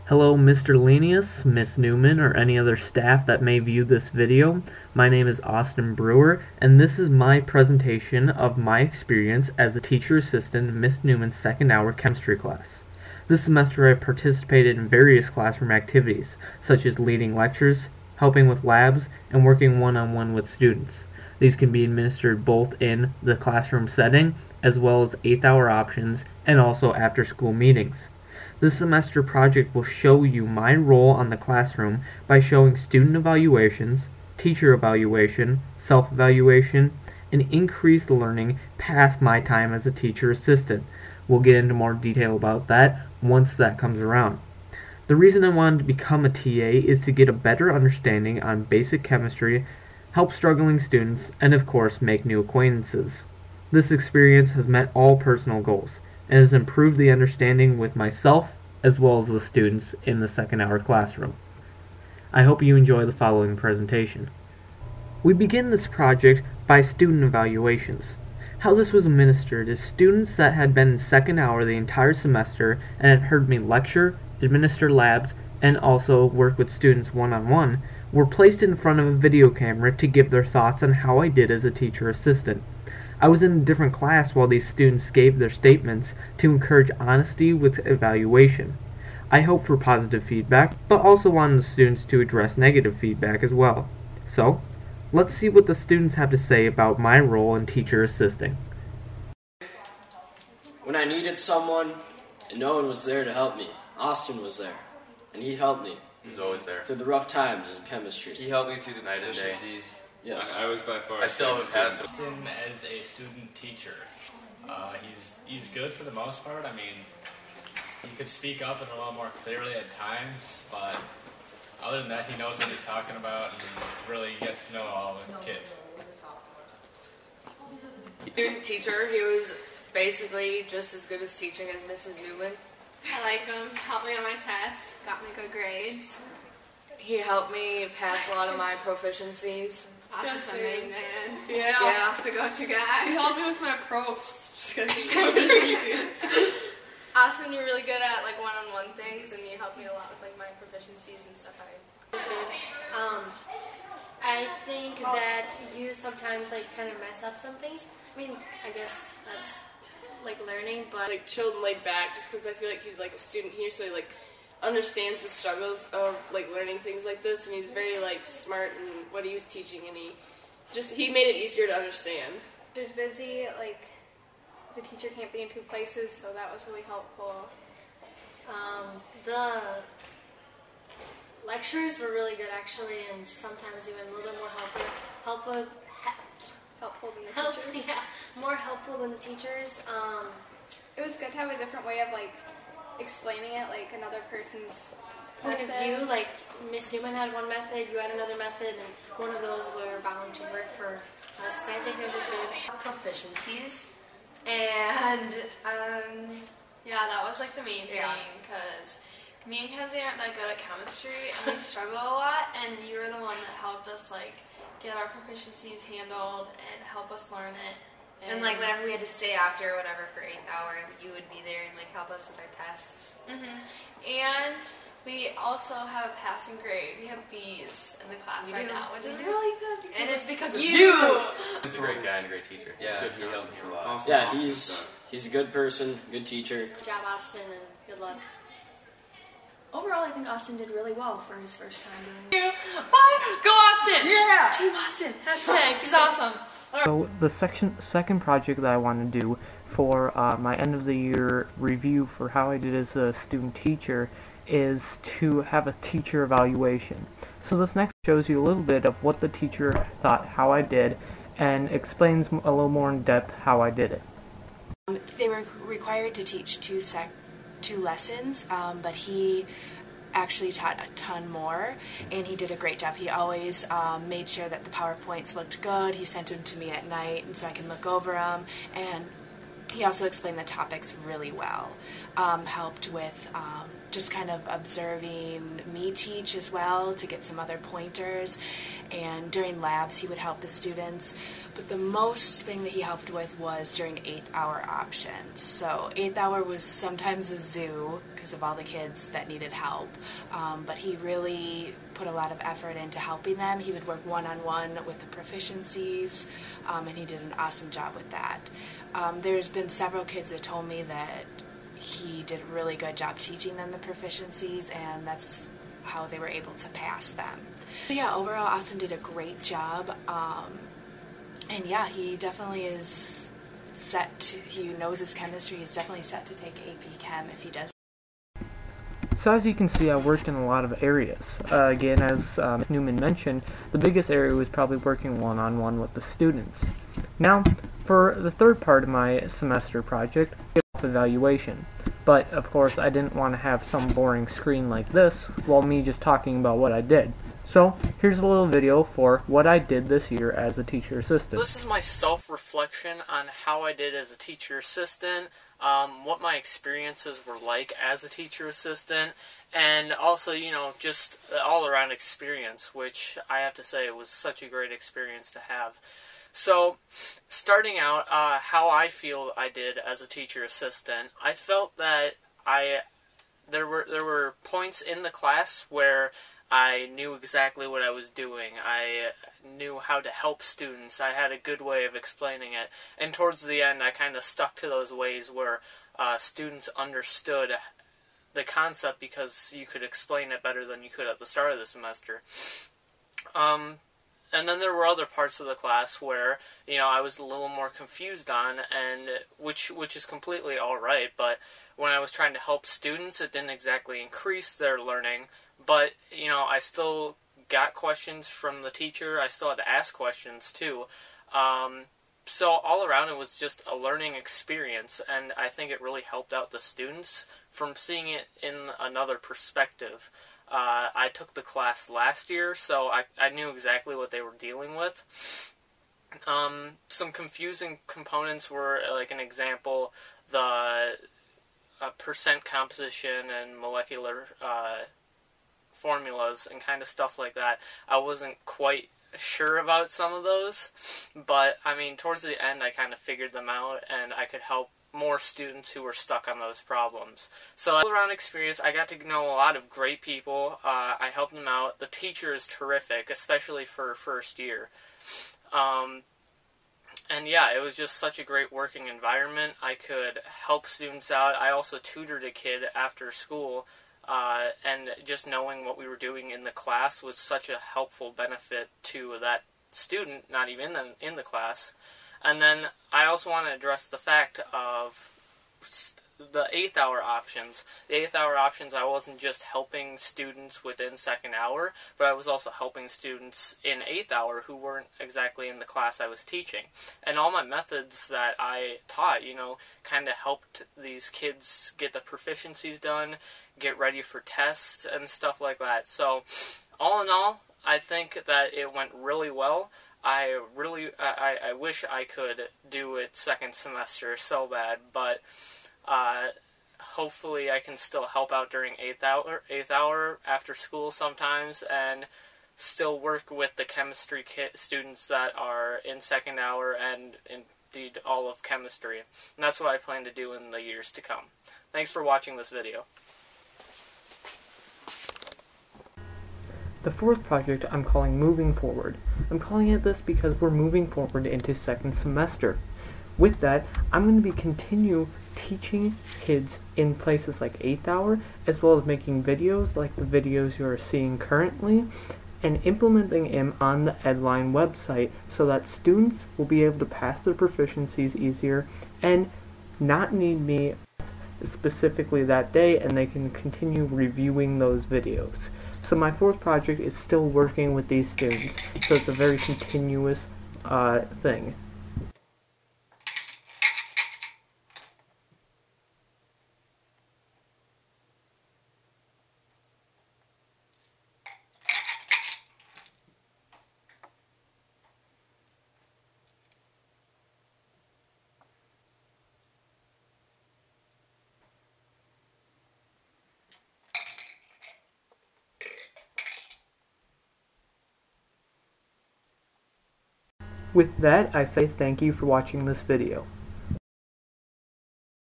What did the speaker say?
Hello Mr. Lenius, Miss Newman, or any other staff that may view this video. My name is Austin Brewer, and this is my presentation of my experience as a teacher assistant in Miss Newman's second hour chemistry class. This semester I participated in various classroom activities, such as leading lectures, helping with labs, and working one-on-one with students. These can be administered both in the classroom setting, as well as 8th hour options, and also after-school meetings. This semester project will show you my role on the classroom by showing student evaluations, teacher evaluation, self-evaluation, and increased learning past my time as a teacher assistant. We'll get into more detail about that once that comes around. The reason I wanted to become a TA is to get a better understanding on basic chemistry, help struggling students, and of course make new acquaintances. This experience has met all personal goals and has improved the understanding with myself as well as the students in the second hour classroom. I hope you enjoy the following presentation. We begin this project by student evaluations. How this was administered is students that had been in second hour the entire semester and had heard me lecture, administer labs, and also work with students one-on-one were placed in front of a video camera to give their thoughts on how I did as a teacher assistant. I was in a different class while these students gave their statements to encourage honesty with evaluation. I hope for positive feedback, but also wanted the students to address negative feedback as well. So, let's see what the students have to say about my role in teacher assisting. When I needed someone and no one was there to help me, Austin was there, and he helped me. He was always there. Through the rough times in chemistry. He helped me through the night and day. Yes. I was by far. I still haven't passed him. Austin as a student teacher. He's good for the most part. I mean, he could speak up and a little more clearly at times, but other than that, he knows what he's talking about and really gets to know all the kids. Student teacher, he was basically just as good as teaching as Mrs. Newman. I like him. Helped me on my test. Got me good grades. He helped me pass a lot of my proficiencies. Austin's the main man. Yeah. That's the go-to guy. He helped me with my profs. Just kidding. Austin, you're really good at like one-on-one things, and you helped me a lot with like my proficiencies and stuff. I think that you sometimes like kind of mess up some things. I mean, I guess that's like learning, but Like chilled and laid back, just because I feel like he's like a student here, so he like understands the struggles of like learning things like this, and he's very like smart in what he was teaching, and he made it easier to understand. Just busy, like the teacher can't be in two places, so that was really helpful. the lectures were really good actually, and sometimes even a little bit more helpful than the teachers. Yeah, more helpful than the teachers. It was good to have a different way of like explaining it, like another person's point of view. Like Miss Newman had one method, you had another method, and one of those were bound to work for us. And I think it was just good. Proficiencies, and yeah, that was like the main thing, because me and Kenzie aren't that good at chemistry, and we struggle a lot, and you were the one that helped us like get our proficiencies handled and help us learn it. And like whenever we had to stay after or whatever for 8th hour, you would be there and like help us with our tests. And we also have a passing grade. We have B's in the class right now, which is really good. And it's because of you! He's a great guy and a great teacher. Yeah, he helped us a lot. Yeah, he's a good person, good teacher. Good job, Austin, and good luck. Overall, I think Austin did really well for his first time doing it. Bye! Go Austin! Yeah! Team Austin! Hashtag, he's awesome! So the second project that I want to do for my end of the year review for how I did as a student teacher is to have a teacher evaluation. So this next shows you a little bit of what the teacher thought how I did and explains a little more in depth how I did it. They were required to teach two lessons, but he actually taught a ton more, and he did a great job. He always made sure that the PowerPoints looked good. He sent them to me at night, and so I can look over them, and he also explained the topics really well. Helped with just kind of observing me teach as well to get some other pointers, and during labs he would help the students. But the most thing that he helped with was during 8th hour options. So 8th hour was sometimes a zoo because of all the kids that needed help, but he really put a lot of effort into helping them. He would work one-on-one with the proficiencies, and he did an awesome job with that. There's been several kids that told me that he did a really good job teaching them the proficiencies, and that's how they were able to pass them. So yeah, overall Austin did a great job, and yeah, he definitely is he knows his chemistry. He's definitely set to take AP Chem if he does. So as you can see, I worked in a lot of areas. Again, as Ms. Newman mentioned, the biggest area was probably working one-on-one with the students. Now, for the third part of my semester project, evaluation. But, of course, I didn't want to have some boring screen like this while me just talking about what I did. So, here's a little video for what I did this year as a teacher assistant. This is my self-reflection on how I did as a teacher assistant, what my experiences were like as a teacher assistant, and also, you know, just all-around experience, which I have to say was such a great experience to have. So, starting out, how I feel I did as a teacher assistant, I felt that there were points in the class where I knew exactly what I was doing. I knew how to help students. I had a good way of explaining it. And towards the end, I kind of stuck to those ways where students understood the concept because you could explain it better than you could at the start of the semester. And then there were other parts of the class where, you know, I was a little more confused on, and which is completely all right. But when I was trying to help students, it didn't exactly increase their learning. But, you know, I still got questions from the teacher. I still had to ask questions, too. So all around, it was just a learning experience, and I think it really helped out the students from seeing it in another perspective. I took the class last year, so I knew exactly what they were dealing with. Some confusing components were, like an example, the percent composition and molecular formulas and kind of stuff like that. I wasn't quite sure about some of those, but I mean, towards the end I kind of figured them out, and I could help more students who were stuck on those problems. So all around experience, I got to know a lot of great people. I helped them out. The teacher is terrific, especially for first year. And yeah, it was just such a great working environment. I could help students out. I also tutored a kid after school, and just knowing what we were doing in the class was such a helpful benefit to that student, not even in the class. And then I also want to address the fact of the 8th hour options. The 8th hour options, I wasn't just helping students within 2nd hour, but I was also helping students in 8th hour who weren't exactly in the class I was teaching. And all my methods that I taught, you know, kind of helped these kids get the proficiencies done, get ready for tests, and stuff like that. So, all in all, I think that it went really well. I wish I could do it second semester so bad, but hopefully I can still help out during 8th hour after school sometimes, and still work with the chemistry students that are in 2nd hour and indeed all of chemistry. And that's what I plan to do in the years to come. Thanks for watching this video. The fourth project I'm calling Moving Forward. I'm calling it this because we're moving forward into 2nd semester. With that, I'm going to continue teaching kids in places like 8th hour, as well as making videos like the videos you are seeing currently, and implementing them on the Edline website so that students will be able to pass their proficiencies easier and not need me specifically that day, and they can continue reviewing those videos. So my fourth project is still working with these students, so it's a very continuous thing. With that, I say thank you for watching this video.